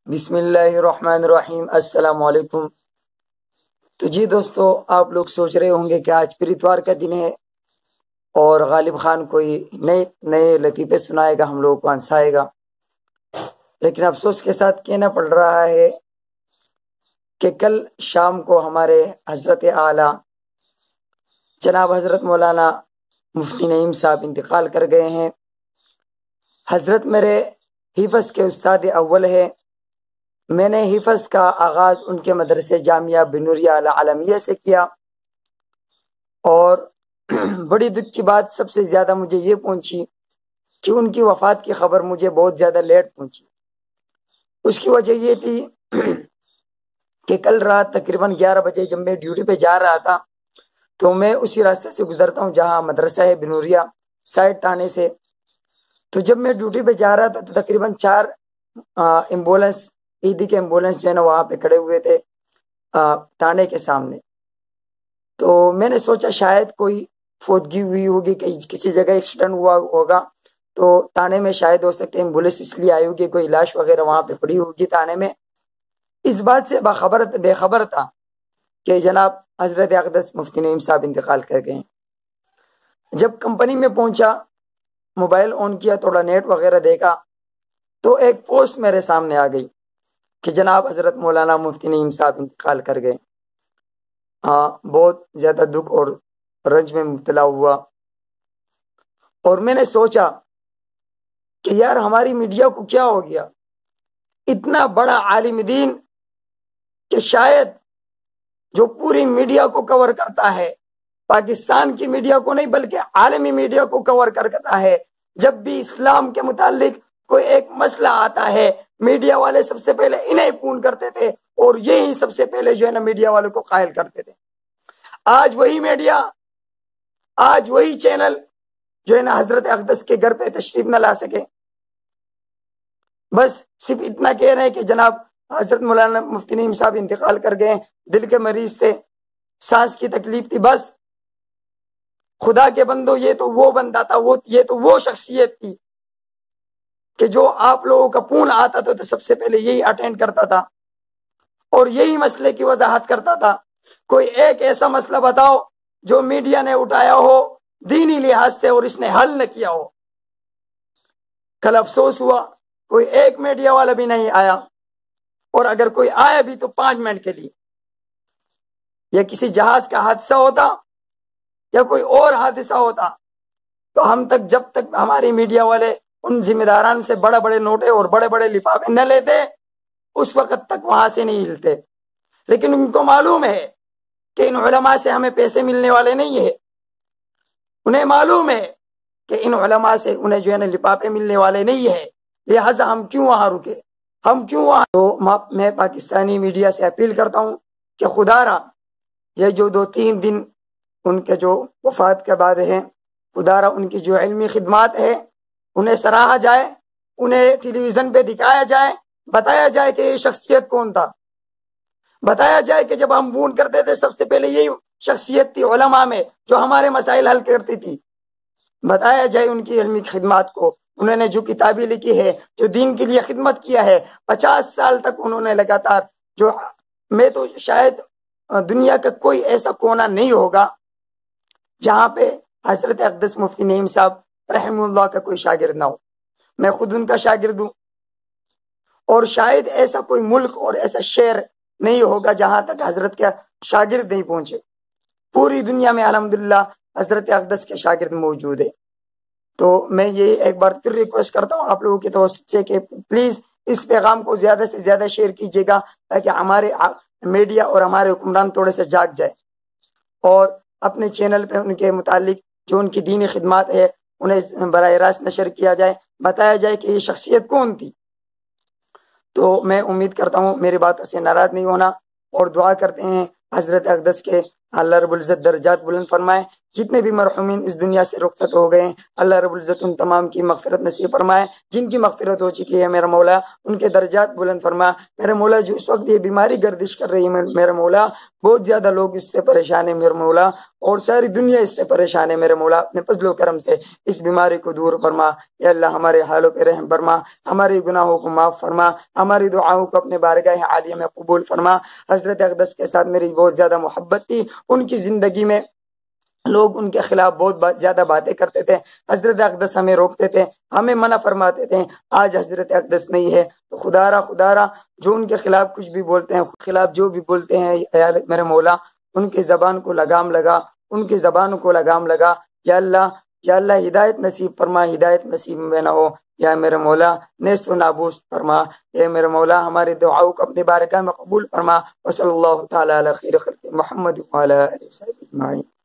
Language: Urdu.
بسم اللہ الرحمن الرحیم۔ السلام علیکم۔ تو جی دوستو، آپ لوگ سوچ رہے ہوں گے کہ آج پھر اتوار کا دن ہے اور غالب خان کوئی نئے لطیفے سنائے گا، ہم لوگوں کو ہنسائے گا، لیکن افسوس کے ساتھ کہنا پڑ رہا ہے کہ کل شام کو ہمارے حضرت اعلیٰ جناب حضرت مولانا مفتی نعیم صاحب انتقال کر گئے ہیں۔ حضرت میرے حفظ کے استاد اول ہے۔ میں نے حفظ کا آغاز ان کے مدرسے جامعہ بنوریہ العالمیہ سے کیا، اور بڑی دکھ کی بات سب سے زیادہ مجھے یہ پہنچی کہ ان کی وفات کی خبر مجھے بہت زیادہ لیٹ پہنچی۔ اس کی وجہ یہ تھی کہ کل رات تقریباً 11 بجے جب میں ڈیوٹی پہ جا رہا تھا تو میں اسی راستے سے گزرتا ہوں جہاں مدرسہ ہے بنوریہ سائڈ تانے سے۔ تو جب میں ڈیوٹی پہ جا رہا تھا تو تقریباً 4 ایمبولینس عیدی کے ایمبولینس جو ہے نا وہاں پہ کھڑے ہوئے تھے تانے کے سامنے۔ تو میں نے سوچا شاید کوئی فوتگی ہوئی ہوگی، کہ کسی جگہ ایکسیڈنٹ ہوا ہوگا، تو تانے میں شاید ہو سکتے ایمبولینس اس لیے آئی ہوگی، کوئی لاش وغیرہ وہاں پہ پڑی ہوگی تانے میں۔ اس بات سے بے خبر تھا کہ جناب حضرت اقدس مفتی نعیم صاحب انتقال کر گئے۔ جب کمپنی میں پہنچا، موبائل آن کیا، تھوڑا نیٹ وغیرہ دیکھا، تو ایک پوسٹ میرے سامنے آ گئی کہ جناب حضرت مولانا مفتی نعیم صاحب انتقال کر گئے۔ بہت زیادہ دکھ اور رنج میں مبتلا ہوا، اور میں نے سوچا کہ یار ہماری میڈیا کو کیا ہو گیا، اتنا بڑا عالم دین کہ شاید جو پوری میڈیا کو کور کرتا ہے، پاکستان کی میڈیا کو نہیں بلکہ عالمی میڈیا کو کور کرتا ہے، جب بھی اسلام کے متعلق کوئی ایک مسئلہ آتا ہے میڈیا والے سب سے پہلے انہیں فون کرتے تھے، اور یہی سب سے پہلے جو ہے نا میڈیا والوں کو قائل کرتے تھے۔ آج وہی میڈیا، آج وہی چینل جو ہے نا حضرت اقدس کے گھر پہ تشریف نہ لا سکے، بس صرف اتنا کہہ رہے ہیں کہ جناب حضرت مولانا مفتی نعیم صاحب انتقال کر گئے، دل کے مریض تھے، سانس کی تکلیف تھی۔ بس خدا کے بندو، یہ تو وہ بندہ تھا، یہ تو وہ شخصیت تھی کہ جو آپ لوگوں کا فون آتا تھا تو سب سے پہلے یہی اٹینڈ کرتا تھا اور یہی مسئلے کی وضاحت کرتا تھا۔ کوئی ایک ایسا مسئلہ بتاؤ جو میڈیا نے اٹھایا ہو دینی لحاظ سے اور اس نے حل نہ کیا ہو۔ کل افسوس ہوا کوئی ایک میڈیا والا بھی نہیں آیا، اور اگر کوئی آیا بھی تو 5 منٹ کے لیے۔ یا کسی جہاز کا حادثہ ہوتا یا کوئی اور حادثہ ہوتا تو ہم تک، جب تک ہماری میڈیا والے ان ذمہ داران سے بڑے بڑے نوٹے اور بڑے بڑے لفافے نہ لیتے، اس وقت تک وہاں سے نہیں ہلتے۔ لیکن ان کو معلوم ہے کہ ان علماء سے ہمیں پیسے ملنے والے نہیں ہیں، انہیں معلوم ہے کہ ان علماء سے انہیں جو ہے نا لفافے ملنے والے نہیں ہیں، لہٰذا ہم کیوں وہاں رکے، ہم کیوں وہاں۔ تو میں پاکستانی میڈیا سے اپیل کرتا ہوں کہ خدا را یہ جو 2-3 دن ان کے جو وفات کے بعد ہیں، خدا را ان کی جو علمی خدمات ہے انہیں سراہا جائے، انہیں ٹیلی ویژن پہ دکھایا جائے، بتایا جائے کہ یہ شخصیت کون تھا، بتایا جائے کہ جب ہم فون کرتے تھے سب سے پہلے یہی شخصیت تھی علماء میں جو ہمارے مسائل حل کرتی تھی۔ بتایا جائے ان کی علمی خدمات کو، انہوں نے جو کتابیں لکھی ہے، جو دین کے لیے خدمت کیا ہے، 50 سال تک انہوں نے لگاتار، جو میں تو شاید دنیا کا کوئی ایسا کونا نہیں ہوگا جہاں پہ حضرت اقدس مفتی نعیم صاحب رحمہ اللہ کا کوئی شاگرد نہ ہو۔ میں خود ان کا شاگرد ہوں، اور شاید ایسا کوئی ملک اور ایسا شہر نہیں ہوگا جہاں تک حضرت کے شاگرد نہیں پہنچے۔ پوری دنیا میں الحمدللہ حضرت اقدس کے شاگرد موجود ہے۔ تو میں یہ ایک بار پھر ریکویسٹ کرتا ہوں آپ لوگوں کی توسط سے کہ پلیز اس پیغام کو زیادہ سے زیادہ شیئر کیجیے گا، تاکہ ہمارے میڈیا اور ہمارے حکمران تھوڑے سے جاگ جائے، اور اپنے چینل پہ ان کے متعلق جو ان کی دینی خدمات ہے انہیں براہ راست نشر کیا جائے، بتایا جائے کہ یہ شخصیت کون تھی۔ تو میں امید کرتا ہوں میری باتوں سے ناراض نہیں ہونا، اور دعا کرتے ہیں حضرت اقدس کے اللہ رب العزت درجات بلند فرمائے، جتنے بھی مرحومین اس دنیا سے رخصت ہو گئے اللہ رب العزت ان تمام کی مغفرت نصیب فرمائے. جن کی مغفرت ہو چکی ہے میرا مولا ان کے درجات بلند فرما. میرے مولا جو اس وقت یہ بیماری گردش کر رہی ہے میرے مولا بہت زیادہ لوگ اس سے پریشان ہیں میرے مولا اور ساری دنیا اس سے پریشان ہے میرے مولا. اپنے فضل و کرم سے اس بیماری کو دور فرما. یا اللہ ہمارے حالوں پہ رحم فرما, ہمارے گناہوں کو معاف فرما, ہماری دعاؤں کو اپنے بارگاہ عالیہ میں قبول فرما. حضرت اقدس کے ساتھ میری بہت زیادہ محبت تھی. ان کی زندگی میں لوگ ان کے خلاف بہت زیادہ باتیں کرتے تھے. حضرت اقدس ہمیں روکتے تھے, ہمیں منع فرماتے تھے. آج حضرت اقدس نہیں ہے تو خدا را جو ان کے خلاف کچھ بھی بولتے ہیں, خلاف جو بھی بولتے ہیں میرے مولا ان کی زبان کو لگام لگا, ان کی زبان کو لگام لگا. یا اللہ ہدایت نصیب فرما, ہدایت نصیب میں نہ ہو یا میرے مولا نیست و نابوس فرما. اے میرے مولا ہماری دعاؤں کو اپنے بارگاہ میں قبول فرما. وصلی اللہ تعالی علی خیر خلق محمد وعلی آلہ وصحبہ اجمعین.